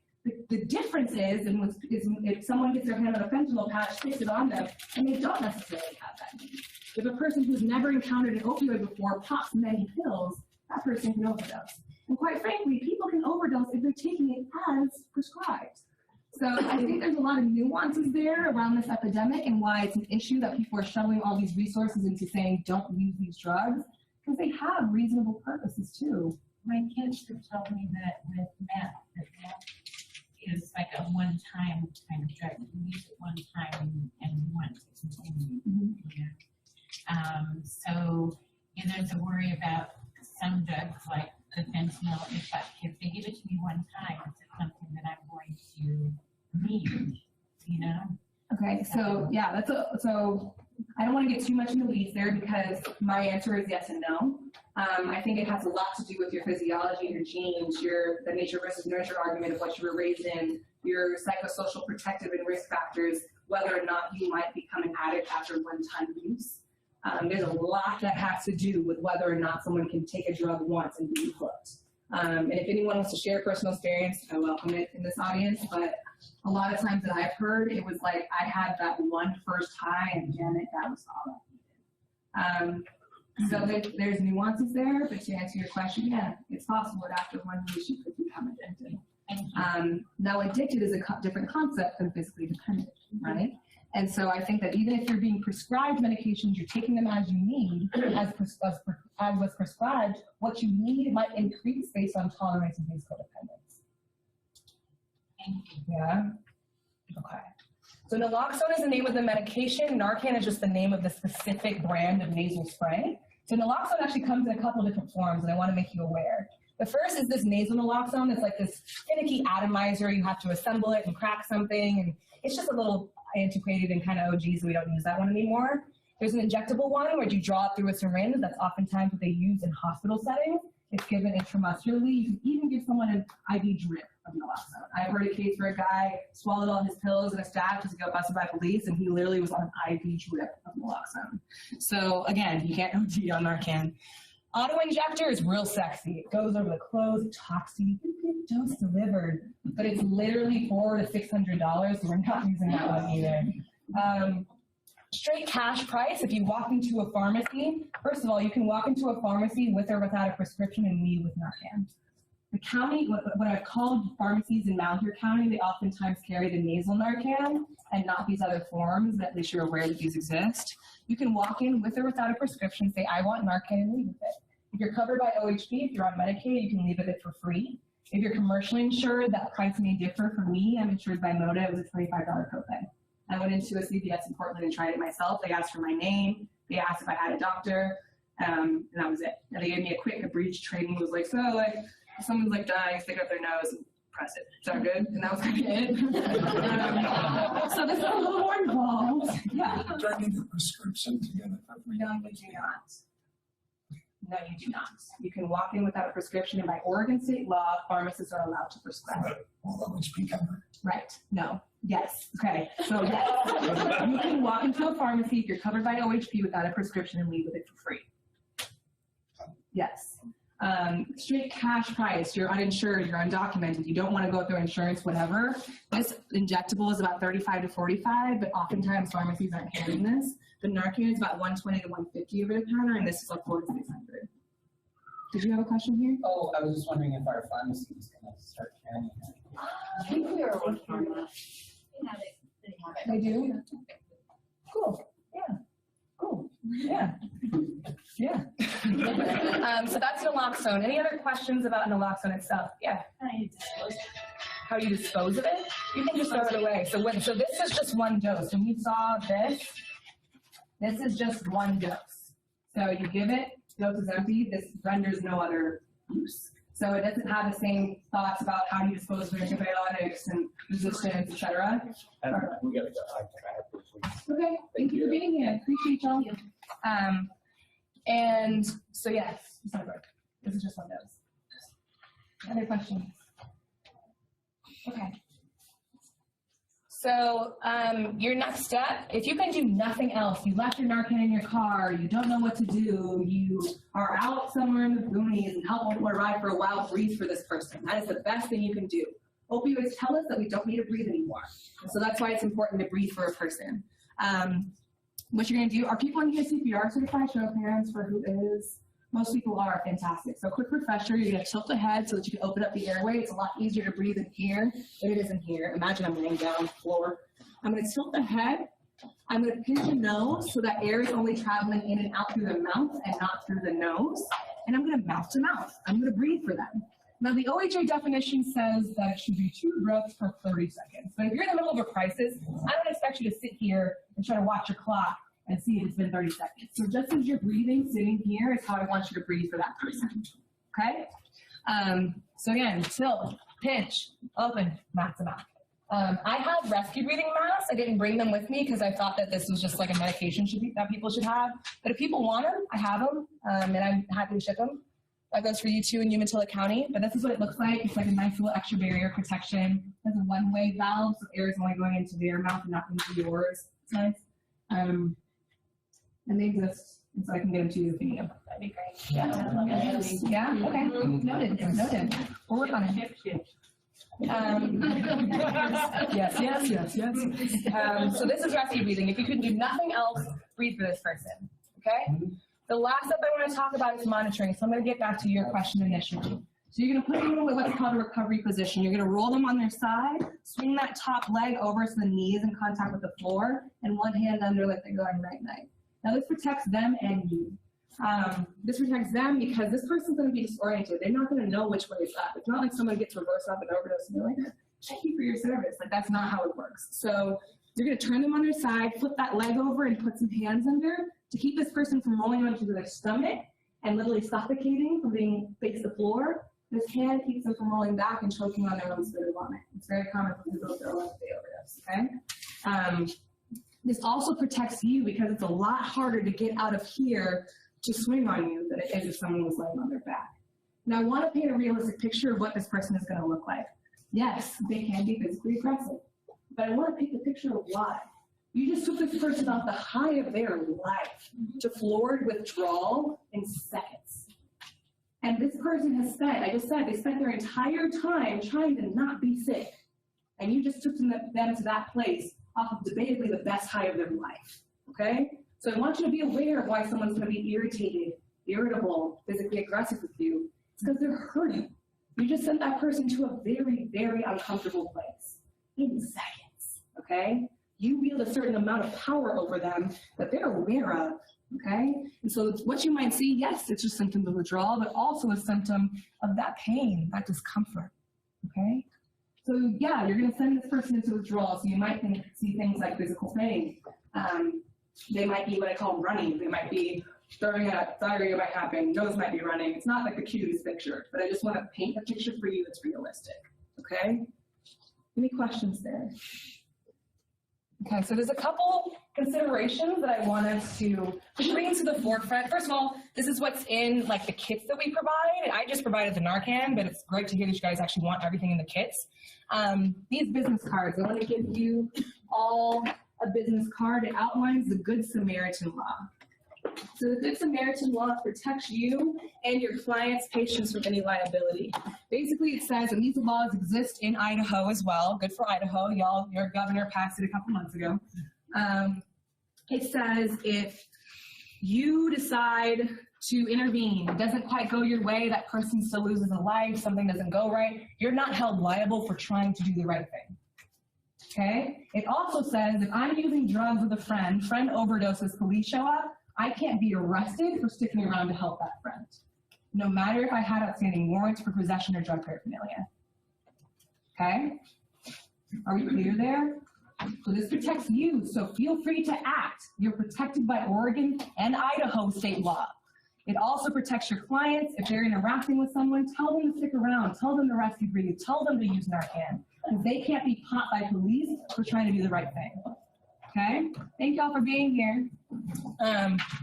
The difference is if someone gets their hand on a fentanyl patch, sticks it on them, and they don't necessarily have that need. If a person who's never encountered an opioid before pops many pills, that person can overdose. And quite frankly, people can overdose if they're taking it as prescribed. So I think there's a lot of nuances there around this epidemic and why it's an issue that people are shoveling all these resources into saying don't use these drugs, because they have reasonable purposes too. My kids have told me that with meth, is like a one-time kind of drug. You use it one time and once it's continued. So there's a worry about some drugs like the fentanyl. If they give it to me one time, is it something that I'm going to need? Okay, so yeah, so I don't want to get too much in the weeds there because my answer is yes and no. I think it has a lot to do with your physiology, your genes, the nature versus nurture argument of what you were raised in, your psychosocial protective and risk factors, whether or not you might become an addict after one-time use. There's a lot that has to do with whether or not someone can take a drug once and be hooked. And if anyone wants to share personal experience, I welcome it in this audience, but a lot of times that I've heard, it was like I had that one first high and damn it, that was all I needed. So there's nuances there, but to answer your question, yeah, it's possible that after one use you could become addicted. Now addicted is a different concept than physically dependent, right? And so I think that even if you're being prescribed medications, you're taking them as you need, as was prescribed, what you need might increase based on tolerance and physical dependence. Yeah? Okay. So naloxone is the name of the medication. Narcan is just the name of the specific brand of nasal spray. So naloxone actually comes in a couple different forms, and I want to make you aware. The first is this nasal naloxone. It's like this finicky atomizer. You have to assemble it and crack something, and it's just a little antiquated and kind of OG, so we don't use that one anymore. There's an injectable one where you draw it through a syringe. That's oftentimes what they use in hospital settings. It's given intramuscularly. You can even give someone an IV drip of naloxone. I heard a case where a guy swallowed all his pills in a stash just to get busted by police, and he literally was on an IV drip of naloxone. So again, you can't OD on Narcan. Auto injector is real sexy. It goes over the clothes, it talks to you, you get dose delivered, but it's literally $400 to $600, so we're not using that one either. Straight cash price, if you walk into a pharmacy, first of all, you can walk into a pharmacy with or without a prescription and leave with Narcan. The county, what I've called pharmacies in Malheur County, they oftentimes carry the nasal Narcan and not these other forms, at least you're aware that these exist. You can walk in with or without a prescription, say, I want Narcan, and leave with it. If you're covered by OHP, if you're on Medicaid, you can leave with it for free. If you're commercially insured, that price may differ. For me, I'm insured by MODA, it was a $25 copay. I went into a CVS in Portland and tried it myself. They asked for my name. They asked if I had a doctor, and that was it. And they gave me a brief training. It was like, so like, if someone's like dying, stick up their nose and press it. Is that good? And that was kind of it. So this is a little more involved. Yeah. Do I need a prescription to get it? No, you do not. No, you do not. You can walk in without a prescription, and by Oregon state law, pharmacists are allowed to prescribe. OHP covered. Right. No. Yes. Okay. So yes. You can walk into a pharmacy if you're covered by OHP without a prescription and leave with it for free. Yes. Straight cash price, you're uninsured, you're undocumented, you don't want to go through insurance, whatever. This injectable is about $35 to $45, but oftentimes pharmacies aren't carrying this. The Narcan is about $120 to $150 over the counter, and this is like $400 to $600. Did you have a question here? Oh, I was just wondering if our pharmacy is going to start carrying it. I think we are working on that. They do? Cool. Yeah. Cool. Yeah. Yeah. So that's naloxone. Any other questions about naloxone itself? Yeah. How you dispose of it? You can just throw it away. So this is just one dose. When you saw this is just one dose. So you give it, dose is empty. This renders no other use. So it doesn't have the same thoughts about how you dispose of antibiotics and resistance, et cetera. We gotta go. Okay, thank you for being here. Appreciate y'all. And so yes, this is just one dose. Other questions? Okay. So your next step, if you can do nothing else, you left your Narcan in your car, you don't know what to do, you are out somewhere in the boonies and help people arrive for a while, breathe for this person. That is the best thing you can do. Opioids tell us that we don't need to breathe anymore. So that's why it's important to breathe for a person. What you're going to do, are people in here CPR certified? Show of hands for who is. Most people are. Fantastic. So quick refresher, you're going to tilt the head so that you can open up the airway. It's a lot easier to breathe in here than it is in here. Imagine I'm laying down on the floor. I'm going to tilt the head. I'm going to pinch the nose so that air is only traveling in and out through the mouth and not through the nose. And I'm going to mouth to mouth. I'm going to breathe for them. Now, the OHA definition says that it should be 2 breaths per 30 seconds. But if you're in the middle of a crisis, I don't expect you to sit here and try to watch your clock and see if it's been 30 seconds. So just as you're breathing, sitting here is how I want you to breathe for that person, okay? So again, tilt, pinch, open, mouth to mouth. I have rescue breathing masks. I didn't bring them with me because I thought that this was just like a medication that people should have. But if people want them, I have them, and I'm happy to ship them. That goes for you too in Umatilla County. But this is what it looks like. It's like a nice little extra barrier protection. There's a one-way valve, so air is only going into their mouth and not into yours. It's nice. And they exist, and so I can get them to you if you need them. That'd be great. Yeah. Yeah. Okay. Noted. Noted. We'll work on it. Yes. So this is rescue breathing. If you can do nothing else, breathe for this person. Okay. The last step I want to talk about is monitoring. So I'm going to get back to your question initially. So you're going to put them in what's called a recovery position. You're going to roll them on their side, swing that top leg over so the knee is in contact with the floor, and one hand under like they're going night-night. Now this protects them and you. This protects them because this person's going to be disoriented. They're not going to know which way is up. It's not like someone gets reversed up and overdose and they're like, thank you for your service. Like, that's not how it works. So you're gonna turn them on their side, flip that leg over and put some hands under to keep this person from rolling onto their stomach and literally suffocating from being face the floor. This hand keeps them from rolling back and choking on their own spit or vomit. It's very common for people to overdose, okay? This also protects you because it's a lot harder to get out of here to swing on you than it is if someone was laying on their back. Now, I want to paint a realistic picture of what this person is going to look like. Yes, they can be physically aggressive, but I want to paint the picture of why. You just took this person off the high of their life to floored withdrawal in seconds. And this person has spent, I just said, they spent their entire time trying to not be sick. And you just took them to that place off of debatably the best high of their life, okay? So I want you to be aware of why someone's gonna be irritated, irritable, physically aggressive with you. It's because they're hurting. You just sent that person to a very, very uncomfortable place in seconds, okay? You wield a certain amount of power over them that they're aware of, okay? And so what you might see, yes, it's a symptom of withdrawal, but also a symptom of that pain, that discomfort, okay? So yeah, you're gonna send this person into withdrawal, so you might see things like physical pain. They might be what I call running. They might be throwing up, diarrhea might happen, nose might be running. It's not like the cutest picture, but I just wanna paint a picture for you that's realistic, okay? Any questions there? Okay, so there's a couple considerations that I want us to bring to the forefront. First of all, this is what's in like the kits that we provide. I just provided the Narcan, but it's great to hear that you guys actually want everything in the kits. These business cards, I want to give you all a business card. It outlines the Good Samaritan Law. So the Good Samaritan Law protects you and your clients' patients from any liability. Basically, it says, and these laws exist in Idaho as well. Good for Idaho. Y'all, your governor passed it a couple months ago. It says if you decide to intervene, it doesn't quite go your way, that person still loses a life, something doesn't go right, you're not held liable for trying to do the right thing. Okay? It also says if I'm using drugs with a friend overdoses, police show up, I can't be arrested for sticking around to help that friend, no matter if I had outstanding warrants for possession or drug paraphernalia. Okay? Are we clear there? So this protects you, so feel free to act. You're protected by Oregon and Idaho state law. It also protects your clients. If they're interacting with someone, tell them to stick around, tell them to rescue breathe, tell them to use Narcan, because they can't be caught by police for trying to do the right thing. Okay? Thank y'all for being here.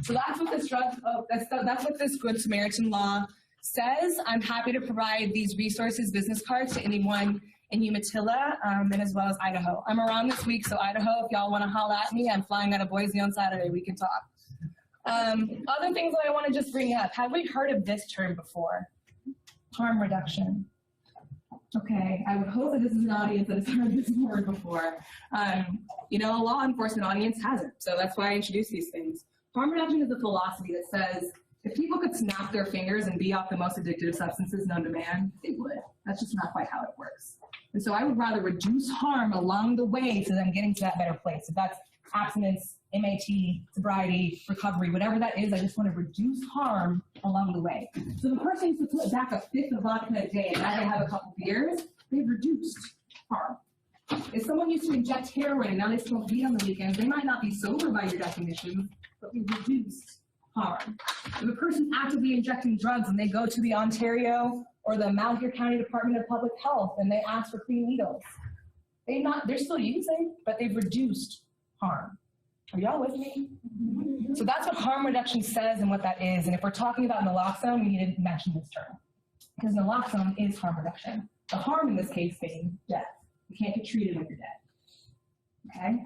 So that's what this that's what this Good Samaritan Law says. I'm happy to provide these resources, business cards, to anyone in Umatilla, and as well as Idaho. I'm around this week, so Idaho, if y'all want to holler at me, I'm flying out of Boise on Saturday. We can talk. Other things that I want to just bring up. Have we heard of this term before? Harm reduction. Okay, I would hope that this is an audience that has heard this word before. You know, a law enforcement audience hasn't, so that's why I introduce these things. Harm reduction is a philosophy that says if people could snap their fingers and be off the most addictive substances known to man, they would. That's just not quite how it works. And so I would rather reduce harm along the way to them getting to that better place. If that's abstinence, MAT, sobriety, recovery, whatever that is, I just want to reduce harm along the way. So the person used to put back a fifth of vodka a day and now they have a couple beers, they've reduced harm. If someone used to inject heroin and now they smoke weed on the weekends, they might not be sober by your definition, but we reduced harm. If a person's actively injecting drugs and they go to the Ontario or the Malheur County Department of Public Health and they ask for clean needles, they're still using, but they've reduced harm. Are y'all with me? So that's what harm reduction says and what that is. And if we're talking about naloxone, we need to mention this term. Because naloxone is harm reduction. The harm in this case being death. You can't get treated when you're dead. Okay?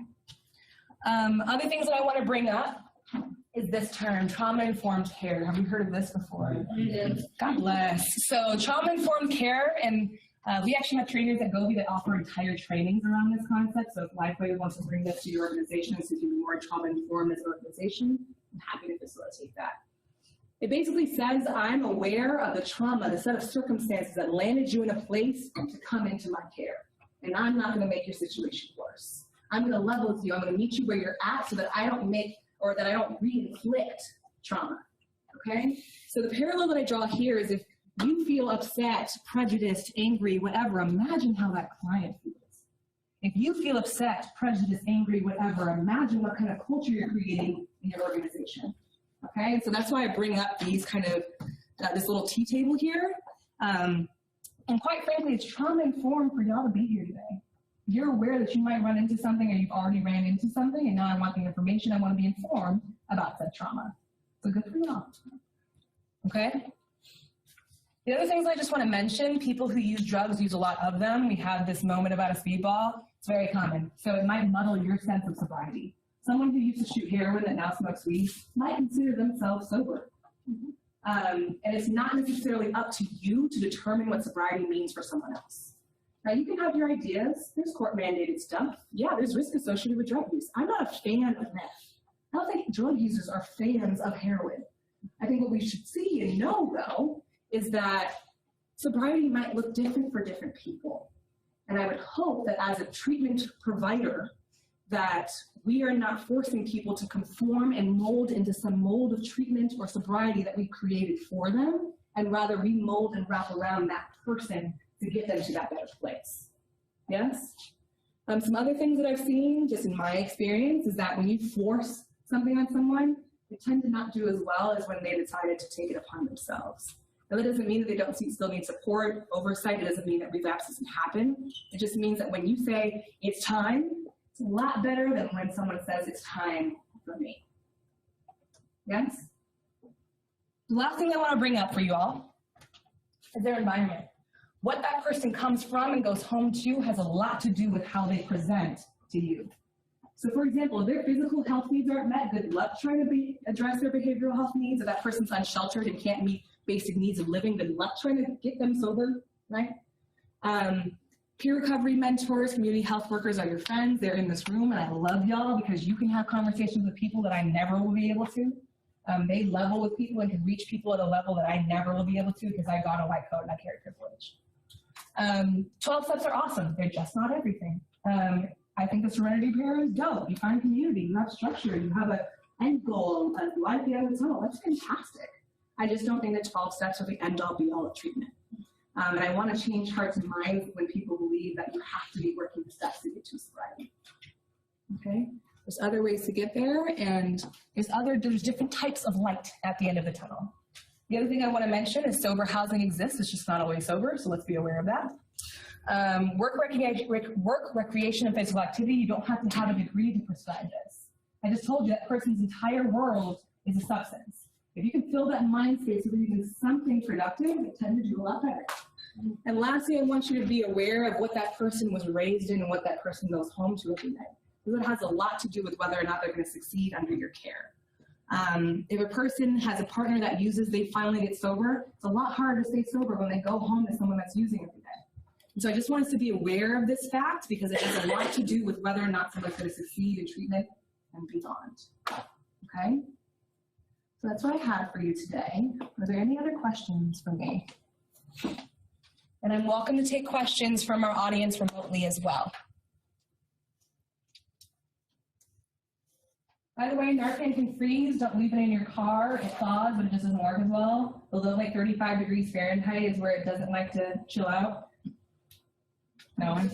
Other things that I want to bring up is this term, trauma-informed care. Have you heard of this before? God bless. So trauma-informed care, and we actually have trainers at Gobi that offer entire trainings around this concept. So if Lifeway wants to bring this to your organization so you can be more trauma-informed as an organization, I'm happy to facilitate that. It basically says I'm aware of the trauma, the set of circumstances that landed you in a place to come into my care. And I'm not going to make your situation worse. I'm going to level with you. I'm going to meet you where you're at so that I don't re-inflict trauma. Okay? So the parallel that I draw here is if you feel upset, prejudiced, angry, whatever, imagine how that client feels. If you feel upset, prejudiced, angry, whatever, imagine what kind of culture you're creating in your organization. Okay, so that's why I bring up these kind of, this little tea table here. And quite frankly, it's trauma-informed for y'all to be here today. You're aware that you might run into something or you've already ran into something, and now I want the information, I want to be informed about that trauma. So good for y'all. Okay? The other things I just want to mention, people who use drugs use a lot of them. We have this moment about a speedball. It's very common. So it might muddle your sense of sobriety. Someone who used to shoot heroin that now smokes weed might consider themselves sober. And it's not necessarily up to you to determine what sobriety means for someone else. Now, you can have your ideas. There's court-mandated stuff. Yeah, there's risk associated with drug use. I'm not a fan of meth. I don't think drug users are fans of heroin. I think what we should see and know, though, is that sobriety might look different for different people. And I would hope that as a treatment provider, that we are not forcing people to conform and mold into some mold of treatment or sobriety that we've created for them, and rather we mold and wrap around that person to get them to that better place. Yes? Some other things that I've seen, just in my experience, is that when you force something on someone, they tend to not do as well as when they decided to take it upon themselves. Now, that doesn't mean that they don't still need support, oversight. It doesn't mean that relapse doesn't happen. It just means that when you say, it's time, it's a lot better than when someone says, it's time for me. Yes? The last thing I want to bring up for you all is their environment. What that person comes from and goes home to has a lot to do with how they present to you. So for example, if their physical health needs aren't met, good luck trying to address their behavioral health needs. If that person's unsheltered and can't meet basic needs of living, good luck trying to get them sober, right? Peer recovery mentors, community health workers are your friends. They're in this room, and I love y'all because you can have conversations with people that I never will be able to. They level with people and can reach people at a level that I never will be able to because I got a white coat and I carry privilege. 12 steps are awesome. They're just not everything. I think the Serenity Prayer is dope. You find community, you have structure, you have an end goal, a light at the end of the tunnel. That's fantastic. I just don't think that 12 steps are the end all be all of treatment. And I want to change hearts and minds when people believe that you have to be working the steps to get to sobriety. Okay? There's other ways to get there, and there's different types of light at the end of the tunnel. The other thing I want to mention is sober housing exists. It's just not always sober, so let's be aware of that. Work, recreation, and physical activity, you don't have to have a degree to prescribe this. I just told you that person's entire world is a substance. If you can fill that mind space with using something productive, they tend to do a lot better. And lastly, I want you to be aware of what that person was raised in and what that person goes home to every night. Because it has a lot to do with whether or not they're going to succeed under your care. If a person has a partner that uses, they finally get sober, it's a lot harder to stay sober when they go home to someone that's using every day. And so I just want us to be aware of this fact because it has a lot to do with whether or not someone's going to succeed in treatment and beyond. Okay? So that's what I have for you today. Are there any other questions for me? And I'm welcome to take questions from our audience remotely as well. By the way, Narcan can freeze. Don't leave it in your car. It thaws, but it just doesn't work as well. Below like 35 degrees Fahrenheit is where it doesn't like to chill out. No one?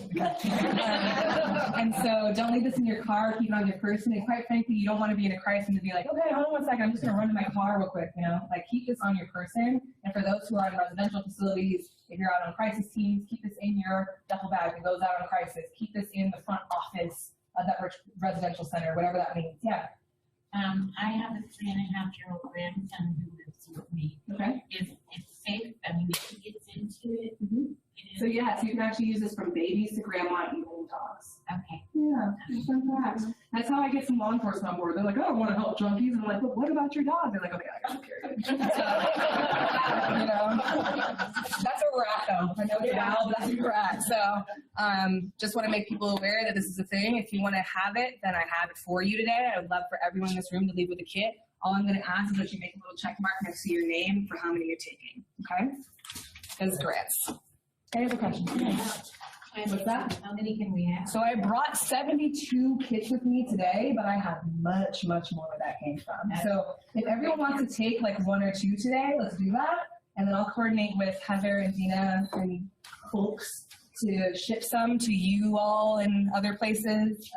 And so don't leave this in your car. Keep it on your person. And quite frankly, you don't want to be in a crisis and be like, okay, hold on one second. I'm just going to run to my car real quick. You know, like keep this on your person. And for those who are in residential facilities, if you're out on crisis teams, keep this in your duffel bag. And those out on crisis, keep this in the front office of that residential center, whatever that means. Yeah. I have a 3.5-year-old grandson who lives with me. Okay. It's safe. I mean, if he gets into it. Mm-hmm. So yes, you can actually use this from babies to grandma and even dogs. Okay. Yeah, fun fact. That's how I get some law enforcement on board. They're like, oh, I want to help junkies. And I'm like, but what about your dog? They're like, okay, I got to carry it. So, you know, that's where we're at though. I know it's wild, but that's where we're at. So just want to make people aware that this is a thing. If you want to have it, then I have it for you today. I would love for everyone in this room to leave with a kit. All I'm going to ask is that you make a little check mark next to your name for how many you're taking. Okay? As grants. Any other questions? What's that? How many can we have? So I brought 72 kits with me today, but I have much, much more where that came from. So if everyone wants to take like 1 or 2 today, let's do that. and then I'll coordinate with Heather and Dina and folks to ship some to you all in other places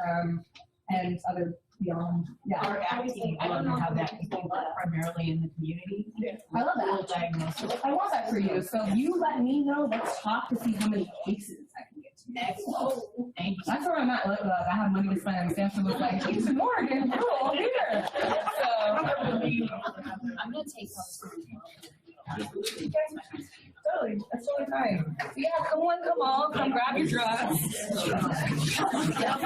and other beyond. Yeah. Our acting, I don't know how that can go primarily in the community. I love that. Diagnosis. I want that for you. So you let me know. Let's talk to see how many cases I can get to. Excellent. Thank you. That's where I'm at. Look, I have money to spend. Samson was like, Jason Morgan, cool, here. So I'm gonna take those. Totally, that's totally fine. Yeah, come on, come grab your drugs. Yeah.